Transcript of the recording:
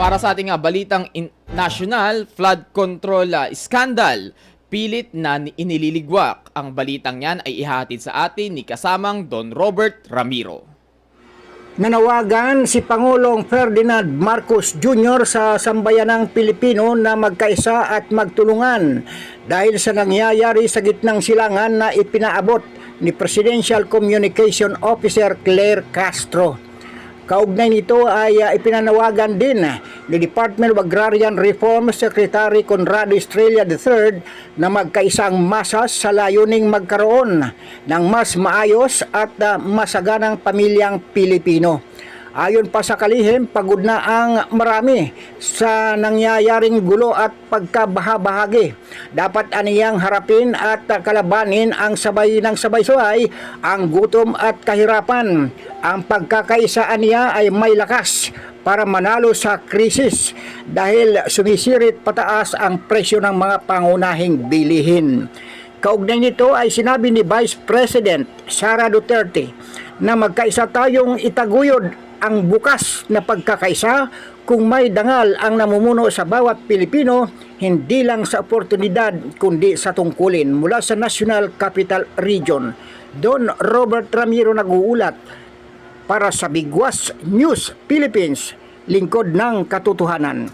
Para sa ating balitang national flood control scandal, pilit na inililigwak. Ang balitang yan ay ihatid sa atin ni kasamang Don Robert Ramiro. Nanawagan si Pangulong Ferdinand Marcos Jr. sa sambayanang Pilipino na magkaisa at magtulungan dahil sa nangyayari sa gitnang silangan na ipinaabot ni Presidential Communication Officer Claire Castro. Kaugnay nito ay ipinanawagan din ni Department of Agrarian Reform Secretary Conrado Estrella III na magkaisang masas sa layuning magkaroon ng mas maayos at masaganang pamilyang Pilipino. Ayon pa sa kalihim, pagod na ang marami sa nangyayaring gulo at pagkabahabahagi. Dapat aniyang harapin at kalabanin ang sabay ng sabay-sabay ang gutom at kahirapan. Ang pagkakaisa niya ay may lakas para manalo sa krisis dahil sumisirit pataas ang presyo ng mga pangunahing bilihin. Kaugnay nito ay sinabi ni Vice President Sara Duterte na magkaisa tayong itaguyod ang bukas na pagkakaisa kung may dangal ang namumuno sa bawat Pilipino, hindi lang sa oportunidad kundi sa tungkulin. Mula sa National Capital Region, Don Robert Ramiro nag-uulat para sa Bigwas News Philippines, lingkod ng katotohanan.